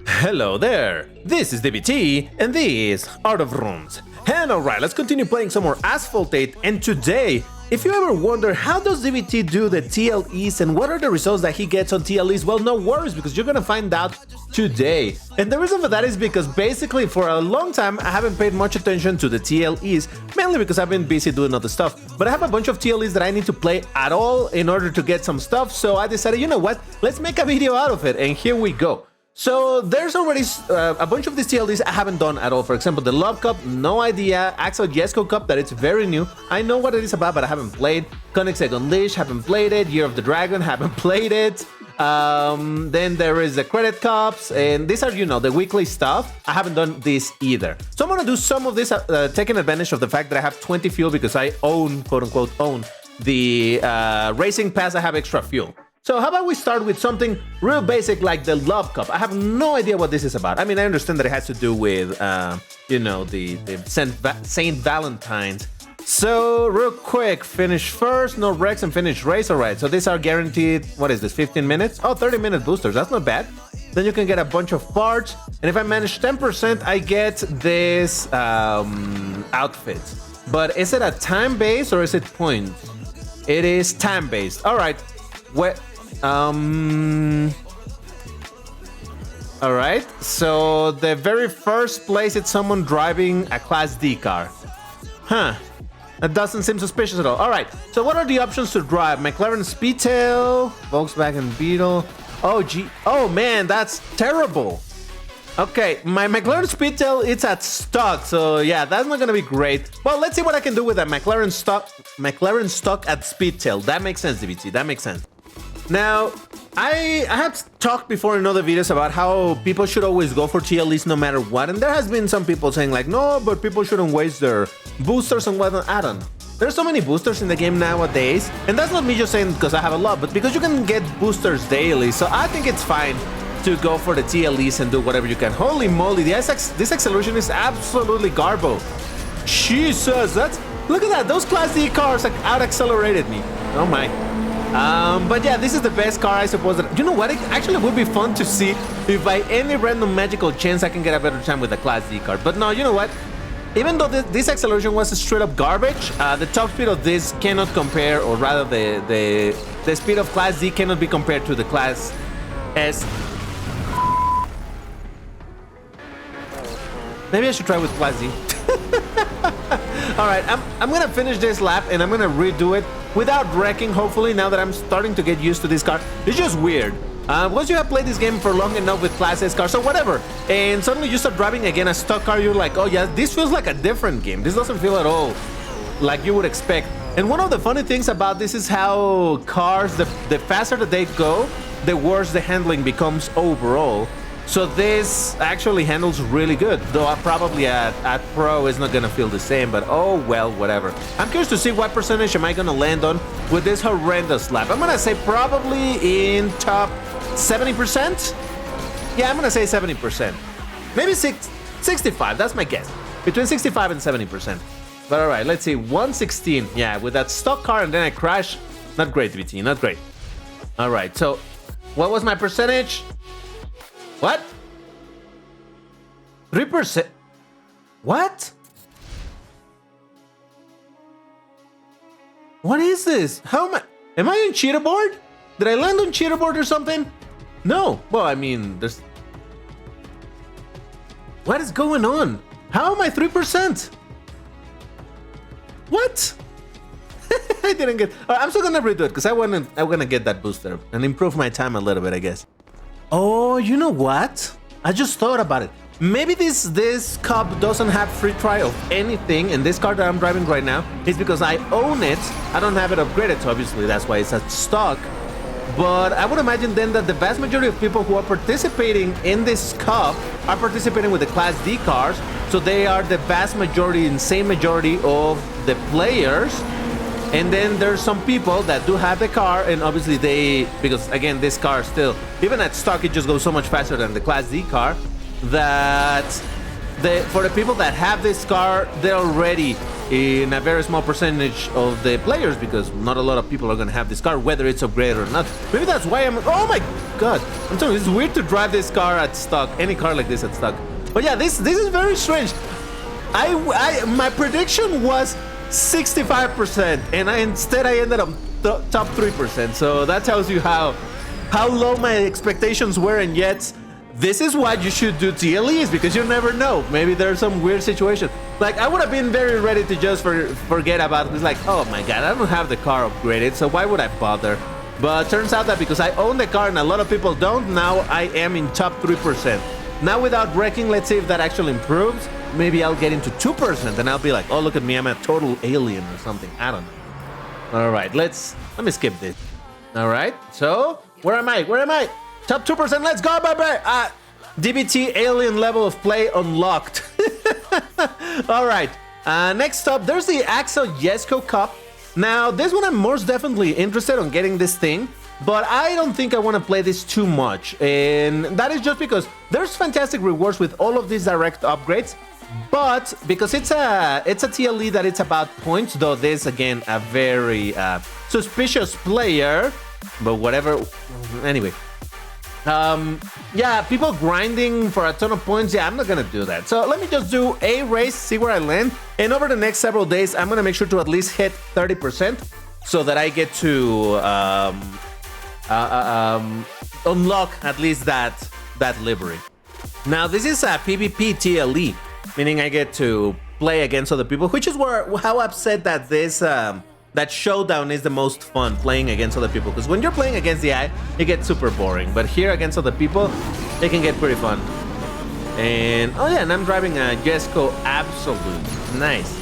Hello there, this is DBT, and this is Art of Runes. And alright, let's continue playing some more Asphalt 8, and today, if you ever wonder how does DBT do the TLEs and what are the results that he gets on TLEs, well, no worries, because you're gonna find out today. And the reason for that is because basically for a long time I haven't paid much attention to the TLEs, mainly because I've been busy doing other stuff. But I have a bunch of TLEs that I need to play at all in order to get some stuff, so I decided, you know what, let's make a video out of it, and here we go. So there's already a bunch of these TLDs I haven't done at all. For example, the Love Cup, no idea. Axel Cup, that it's very new. I know what it is about, but I haven't played. Koenigsegg Unleashed, haven't played it. Year of the Dragon, haven't played it. Then there is the Credit Cups, and these are, you know, the weekly stuff. I haven't done this either. So I'm gonna do some of this, taking advantage of the fact that I have 20 fuel because I own, quote unquote, own the Racing Pass. I have extra fuel. So how about we start with something real basic like the Love Cup. I have no idea what this is about. I mean, I understand that it has to do with, you know, the Saint Valentine's. So real quick, finish first, no wrecks, and finish race. All right, so these are guaranteed, what is this, 15 minutes? Oh, 30-minute boosters, that's not bad. Then you can get a bunch of parts. And if I manage 10%, I get this outfit. But is it a time-based or is it points? It is time-based. All right. Alright, so the very first place it's someone driving a Class D car. Huh, that doesn't seem suspicious at all. Alright, so what are the options to drive? McLaren Speedtail, Volkswagen Beetle. Oh man, that's terrible. Okay, my McLaren Speedtail, it's at stock, so yeah, that's not gonna be great. Well, let's see what I can do with a McLaren stock at Speedtail. That makes sense, DBT, that makes sense. Now, I have talked before in other videos about how people should always go for TLEs no matter what, and there has been some people saying like, no, but people shouldn't waste their boosters and whatnot. I don't know. There's so many boosters in the game nowadays, and that's not me just saying because I have a lot, but because you can get boosters daily, so I think it's fine to go for the TLEs and do whatever you can. Holy moly, this acceleration is absolutely garbo. Jesus, look at that, those Class D cars like out-accelerated me. Oh my. But yeah, this is the best car, I suppose. You know what? It actually would be fun to see if by any random magical chance I can get a better time with the Class D car. But no, you know what? Even though this acceleration was straight up garbage, the top speed of this cannot compare, or rather the speed of Class D cannot be compared to the Class S. Maybe I should try with Class D. Alright, I'm gonna finish this lap and I'm gonna redo it without wrecking, hopefully, now that I'm starting to get used to this car. It's just weird. Once you have played this game for long enough with Class S cars or whatever, and suddenly you start driving again a stock car, you're like, oh yeah, this feels like a different game. This doesn't feel at all like you would expect. And one of the funny things about this is how cars, the faster that they go, the worse the handling becomes overall. So this actually handles really good, though probably at Pro is not gonna feel the same, but oh well, whatever. I'm curious to see what percentage am I gonna land on with this horrendous lap. I'm gonna say probably in top 70%. Yeah, I'm gonna say 70%. Maybe 65, that's my guess. Between 65 and 70%. But alright, let's see, 116. Yeah, with that stock car and then I crash. Not great, BT, not great. Alright, so what was my percentage? What? 3%? What? What is this? How am I on cheaterboard? Did I land on cheaterboard or something? No. Well, I mean, there's... What is going on? How am I 3%? What? I didn't get... I'm still gonna redo it because I wanna get that booster and improve my time a little bit, I guess. Oh, you know what? I just thought about it. Maybe this cup doesn't have free try of anything, and this car that I'm driving right now is because I own it. I don't have it upgraded, so obviously that's why it's at stock. But I would imagine then that the vast majority of people who are participating in this cup are participating with the Class D cars, so they are the vast majority, insane majority of the players. And then there's some people that do have the car, and obviously because again, this car still, even at stock, it just goes so much faster than the Class D car, that for the people that have this car, they're already in a very small percentage of the players, because not a lot of people are gonna have this car, whether it's upgraded or not. Maybe that's why oh my god, I'm telling you, it's weird to drive this car at stock, any car like this at stock. But yeah, this is very strange. My prediction was 65%, and instead I ended up top 3%. So that tells you how low my expectations were, and yet this is what you should do TLEs, because you never know. Maybe there's some weird situation. Like, I would have been very ready to just forget about it. It's like, oh my god, I don't have the car upgraded, so why would I bother? But turns out that because I own the car and a lot of people don't, now I am in top 3%. Now without wrecking, let's see if that actually improves. Maybe I'll get into 2% and I'll be like, oh, look at me, I'm a total alien or something. I don't know. All right, let me skip this. All right, so where am I? Top 2%, let's go, baby! DBT alien level of play unlocked. All right, next up, there's the Axel Cup. Now, this one I'm most definitely interested on getting this thing, but I don't think I want to play this too much. And that is just because there's fantastic rewards with all of these direct upgrades, but because it's a TLE that it's about points, though this, again, a very suspicious player, but whatever. Anyway. Yeah, people grinding for a ton of points. Yeah, I'm not gonna do that. So let me just do a race, see where I land, and over the next several days, I'm gonna make sure to at least hit 30% so that I get to unlock at least that livery. Now, this is a PvP TLE, meaning I get to play against other people, which is how I've said that this that showdown is the most fun, playing against other people, because when you're playing against the AI, it gets super boring, but here against other people, it can get pretty fun. And oh yeah, and I'm driving a Jesco Absolute. Nice.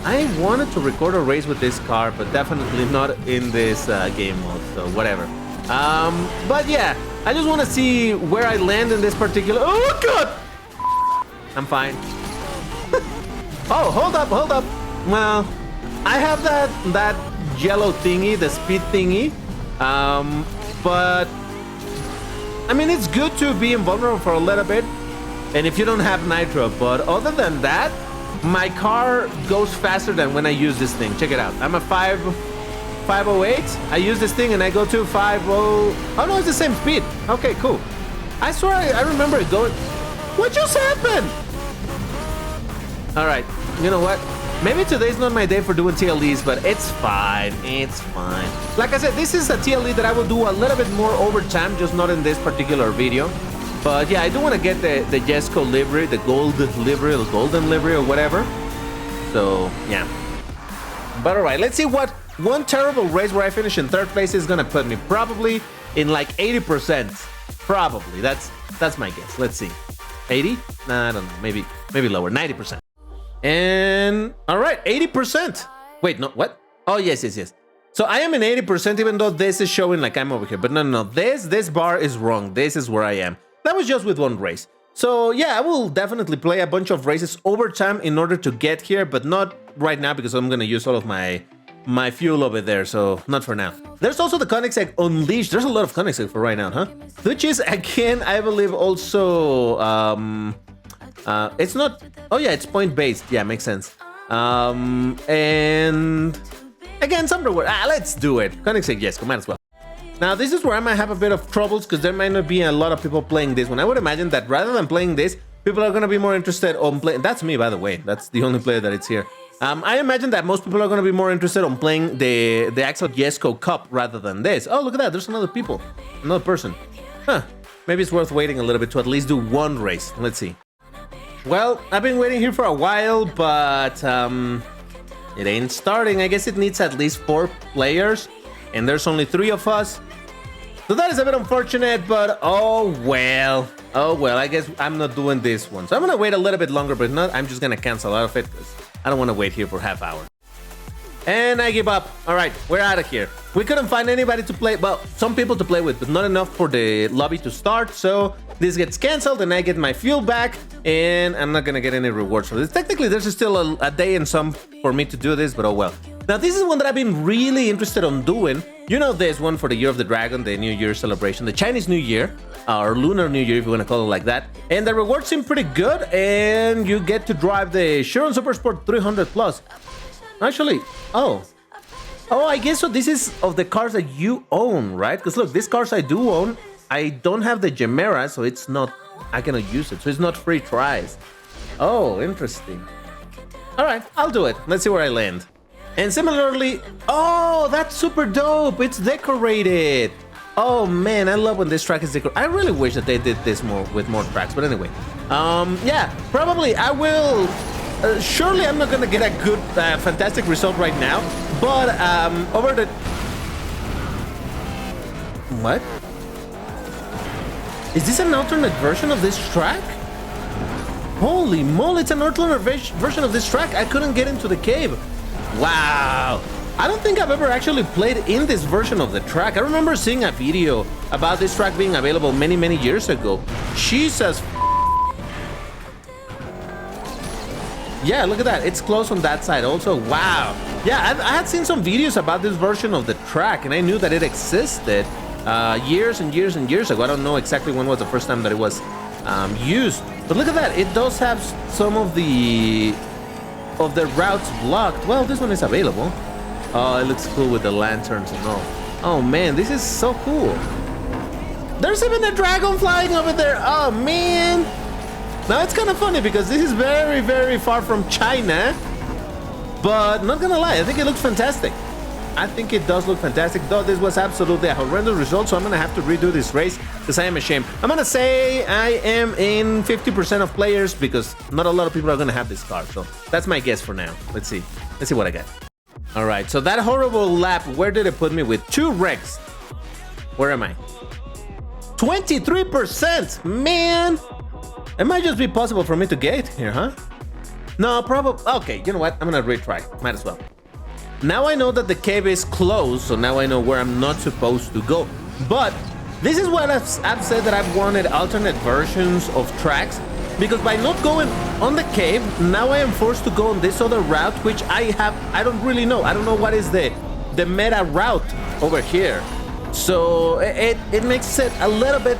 I wanted to record a race with this car, but definitely not in this game mode, so whatever. But yeah, I just want to see where I land in this particular. Oh god, I'm fine. Oh, hold up. Well, I have that yellow thingy, the speed thingy, but I mean, it's good to be invulnerable for a little bit, and if you don't have nitro, but other than that, my car goes faster than when I use this thing. Check it out. I'm a 508. I use this thing and I go to 50. Oh no, it's the same speed. Okay, cool. I swear I remember it going. What just happened? All right, you know what? Maybe today's not my day for doing TLEs, but it's fine. It's fine. Like I said, this is a TLE that I will do a little bit more over time, just not in this particular video. But yeah, I do want to get the Jesco livery, the gold livery, or golden livery, or whatever. So yeah. But all right, let's see what one terrible race where I finish in third place is gonna put me. Probably in like 80%. Probably. That's my guess. Let's see. 80? Nah, I don't know. Maybe lower. 90%. And all right, 80%. Wait, no, what? Oh, yes. So I am in 80%, even though this is showing like I'm over here. But no. This bar is wrong. This is where I am. That was just with one race. So yeah, I will definitely play a bunch of races over time in order to get here, but not right now because I'm gonna use all of my fuel over there. So not for now. There's also the Koenigsegg Unleashed. There's a lot of Koenigsegg for right now, huh? Which is, again, I believe also it's not. Oh yeah, it's point based. Yeah, makes sense. And again, some reward. Let's do it. Koenigsegg, yes, might as well. Now this is where I might have a bit of troubles because there might not be a lot of people playing this one. I would imagine that rather than playing this, people are gonna be more interested on playing. That's me, by the way. That's the only player that it's here. I imagine that most people are gonna be more interested on playing the Axel Cup rather than this. Oh, look at that. There's another person. Huh. Maybe it's worth waiting a little bit to at least do one race. Let's see. Well, I've been waiting here for a while, but it ain't starting. I guess it needs at least 4 players, and there's only 3 of us. So that is a bit unfortunate, but oh well. Oh well, I guess I'm not doing this one. So I'm gonna wait a little bit longer, but not. I'm just gonna cancel out of it because I don't want to wait here for half hour. And I give up. All right, we're out of here. We couldn't find anybody to play. Well, some people to play with, but not enough for the lobby to start. So this gets canceled and I get my fuel back and I'm not going to get any rewards for this. Technically, there's still a day and some for me to do this, but oh well. Now, this is one that I've been really interested on doing. You know, there's one for the Year of the Dragon, the New Year celebration, the Chinese New Year, or Lunar New Year, if you want to call it like that. And the rewards seem pretty good, and you get to drive the Chiron Super Sport 300 Plus. Actually, oh, I guess so. This is of the cars that you own, right? Because look, these cars I do own. I don't have the Gemera, so it's not, I cannot use it, so it's not free tries. Oh, interesting. All right, I'll do it. Let's see where I land. And similarly, oh, that's super dope. It's decorated. Oh man, I love when this track is decorated. I really wish that they did this more with more tracks, but anyway. Yeah, probably I will. Surely I'm not gonna get a good, fantastic result right now, but over the... What? Is this an alternate version of this track? Holy moly, it's an alternate version of this track. I couldn't get into the cave. Wow. I don't think I've ever actually played in this version of the track. I remember seeing a video about this track being available many, many years ago. Jesus. Yeah, look at that. It's close on that side also. Wow. Yeah, I had seen some videos about this version of the track, and I knew that it existed years and years and years ago. I don't know exactly when was the first time that it was used. But look at that. It does have some of the routes blocked. Well, this one is available. Oh, it looks cool with the lanterns and all. Oh man, this is so cool. There's even a dragon flying over there. Oh man. Now it's kind of funny because this is very, very far from China. But not gonna lie, I think it looks fantastic. I think it does look fantastic, though this was absolutely a horrendous result, so I'm gonna have to redo this race because I am ashamed. I'm gonna say I am in 50% of players because not a lot of people are gonna have this car, so that's my guess for now. Let's see what I get. All right, so that horrible lap, where did it put me with 2 wrecks? Where am I? 23%, man! It might just be possible for me to get here, huh? No, probably. Okay, you know what? I'm gonna retry. Might as well. Now I know that the cave is closed, so now I know where I'm not supposed to go. But this is what I've said that I've wanted alternate versions of tracks, because by not going on the cave, now I am forced to go on this other route, which I don't really know. I don't know what is the meta route over here. So it makes it a little bit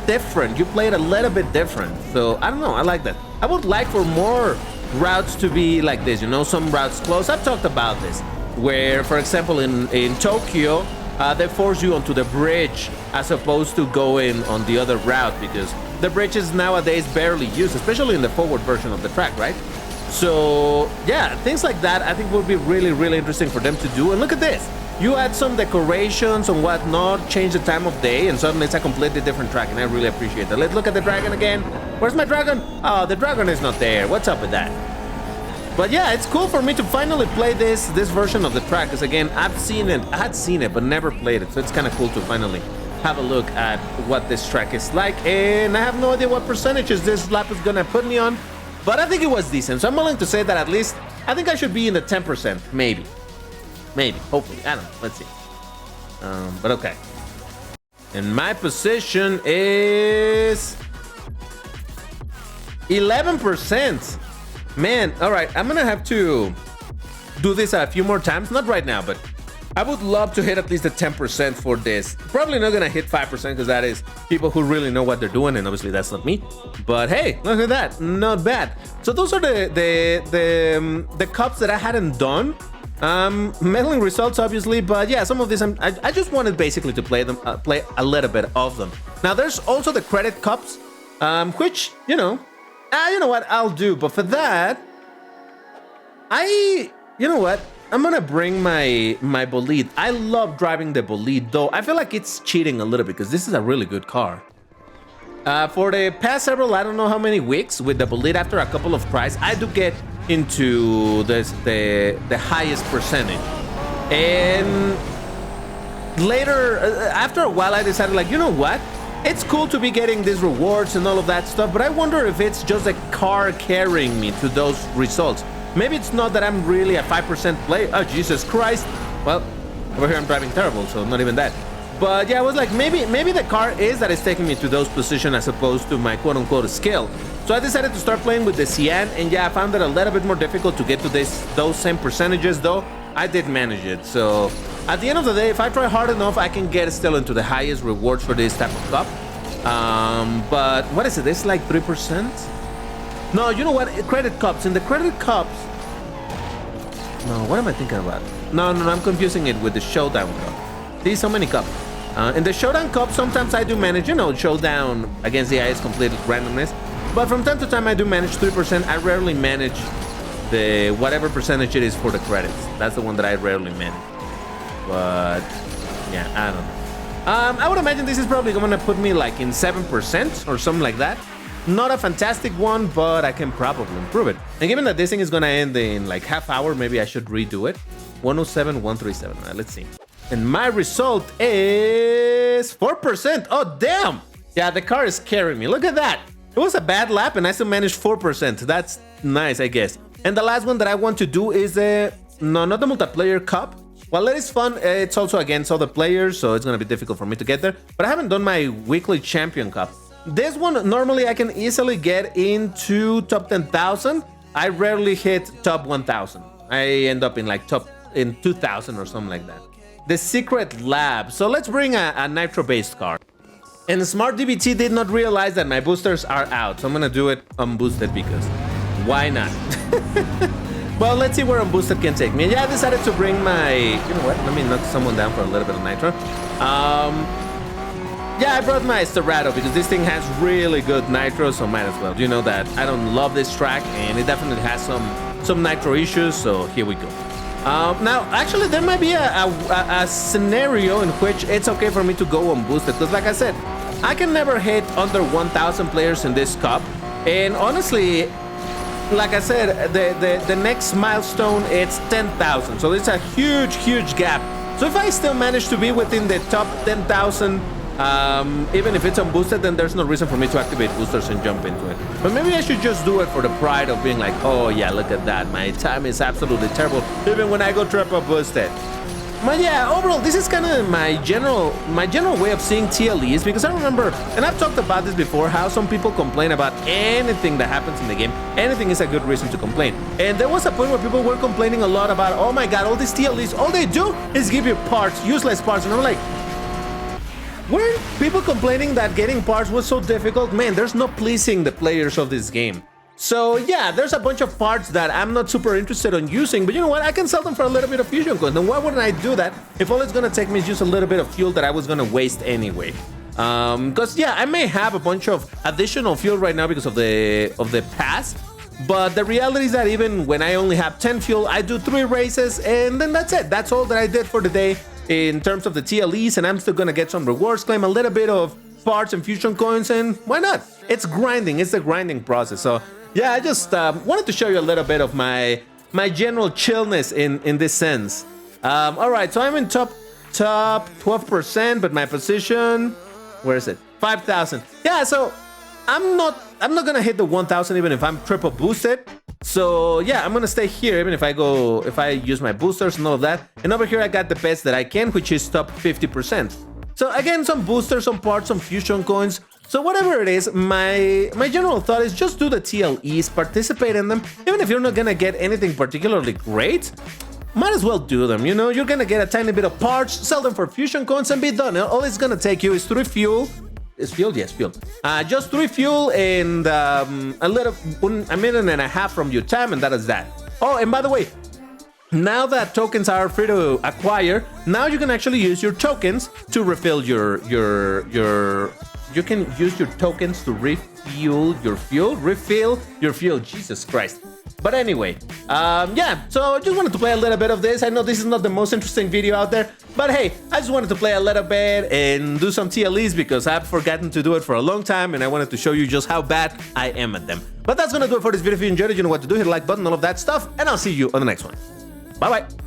different. You play it a little bit different. So I don't know. I like that. I would like for more routes to be like this, you know, some routes close. I've talked about this, where, for example, in Tokyo, they force you onto the bridge as opposed to going on the other route, because the bridge is nowadays barely used, especially in the forward version of the track, right? So yeah, things like that I think would be really, really interesting for them to do. And look at this. You add some decorations and whatnot, change the time of day, and suddenly it's a completely different track, and I really appreciate that. Let's look at the dragon again. Where's my dragon? Oh, the dragon is not there. What's up with that? But yeah, it's cool for me to finally play this version of the track, because again, I had seen it, but never played it, so it's kind of cool to finally have a look at what this track is like. And I have no idea what percentages this lap is gonna put me on, but I think it was decent, so I'm willing to say that at least, I think I should be in the 10%, maybe. Maybe, hopefully, I don't know, let's see. But okay. And my position is 11%. Man, all right, I'm gonna have to do this a few more times. Not right now, but I would love to hit at least the 10% for this. Probably not gonna hit 5% because that is people who really know what they're doing, and obviously that's not me. But hey, look at that, not bad. So those are the cups that I hadn't done. Meddling results, obviously, but yeah, some of these I just wanted basically to play them, play a little bit of them. Now there's also the credit cups, which you know what, I'll do. But for that, you know what, I'm gonna bring my bolide. I love driving the bolide, though I feel like it's cheating a little bit because this is a really good car. For the past several, I don't know how many weeks with the bolide, after a couple of tries, I do get into the highest percentage. And later, after a while, I decided, like, you know what? It's cool to be getting these rewards and all of that stuff, but I wonder if it's just a car carrying me to those results. Maybe it's not that I'm really a 5% player. Oh, Jesus Christ. Well, over here I'm driving terrible, so not even that. But yeah, I was like, maybe the car is that is taking me to those positions as opposed to my quote-unquote skill. So I decided to start playing with the Cyan, and yeah, I found it a little bit more difficult to get to those same percentages, though. I did manage it. So at the end of the day, if I try hard enough, I can get still into the highest rewards for this type of cup. But what is it? It's like 3%? No, you know what? Credit cups. In the credit cups... No, what am I thinking about? No, I'm confusing it with the Showdown Cup. See, so many cups. In the Showdown Cup, sometimes I do manage, you know, Showdown against the highest completed randomness. But from time to time, I do manage 3%. I rarely manage the whatever percentage it is for the credits. That's the one that I rarely manage. But yeah, I don't know. I would imagine this is probably going to put me like in 7% or something like that. Not a fantastic one, but I can probably improve it. And given that this thing is going to end in like half hour, maybe I should redo it. 107, 137. All right, let's see. And my result is 4%. Oh, damn. Yeah, the car is carrying me. Look at that. It was a bad lap and I still managed 4%. That's nice, I guess. And the last one that I want to do is no, not the multiplayer cup. While it is fun, it's also against other players, so it's going to be difficult for me to get there. But I haven't done my weekly champion cup. This one, normally I can easily get into top 10,000. I rarely hit top 1,000. I end up in like top in 2,000 or something like that. The secret lab. So let's bring a nitro-based car. And Smart DBT did not realize that my boosters are out. So I'm going to do it unboosted because why not? Well, let's see where unboosted can take me. Yeah, I decided to bring my... You know what? Let me knock someone down for a little bit of nitro. Yeah, I brought my Serato because this thing has really good nitro, so might as well. You know that I don't love this track, and it definitely has some nitro issues, so here we go. Now, actually, there might be a scenario in which it's okay for me to go unboosted, because like I said, I can never hit under 1,000 players in this cup, and honestly, like I said, the next milestone, it's 10,000, so it's a huge gap. So if I still manage to be within the top 10,000, even if it's unboosted, then there's no reason for me to activate boosters and jump into it. But maybe I should just do it for the pride of being like, oh yeah, look at that, my time is absolutely terrible, even when I go triple boosted. But yeah, overall, this is kind of my general way of seeing TLEs, because I remember, and I've talked about this before, how some people complain about anything that happens in the game. Anything is a good reason to complain. And there was a point where people were complaining a lot about, oh my god, all these TLEs, all they do is give you parts, useless parts, and I'm like, weren't people complaining that getting parts was so difficult? Man, there's no pleasing the players of this game. So yeah, there's a bunch of parts that I'm not super interested in using, but you know what? I can sell them for a little bit of fusion coins. And why wouldn't I do that if all it's gonna take me is just a little bit of fuel that I was gonna waste anyway? Because yeah, I may have a bunch of additional fuel right now because of the pass, but the reality is that even when I only have 10 fuel, I do 3 races, and then that's it. That's all that I did for the day in terms of the TLEs, and I'm still gonna get some rewards, claim a little bit of parts and fusion coins, and why not? It's grinding. It's the grinding process. So yeah, I just wanted to show you a little bit of my general chillness in this sense. All right, so I'm in top 12%, but my position, where is it? 5,000. Yeah, so I'm not gonna hit the 1,000 even if I'm triple boosted. So yeah, I'm gonna stay here even if I use my boosters and all of that. And over here I got the best that I can, which is top 50%. So again, some boosters, some parts, some fusion coins. So whatever it is, my general thought is just do the TLEs, participate in them. Even if you're not gonna get anything particularly great, might as well do them, you know? You're gonna get a tiny bit of parts, sell them for fusion coins and be done. All it's gonna take you is 3 fuel. Is fuel? Yes, fuel. Just 3 fuel and a minute and a half from your time, and that is that. Oh, and by the way, now that tokens are free to acquire, now you can actually use your tokens to refill you can use your tokens to refill your fuel. Jesus Christ. But anyway, yeah, so I just wanted to play a little bit of this. I know this is not the most interesting video out there, but hey, I just wanted to play a little bit and do some TLEs because I've forgotten to do it for a long time, and I wanted to show you just how bad I am at them. But that's gonna do it for this video. If you enjoyed it, you know what to do. Hit the like button, all of that stuff, and I'll see you on the next one. Bye-bye.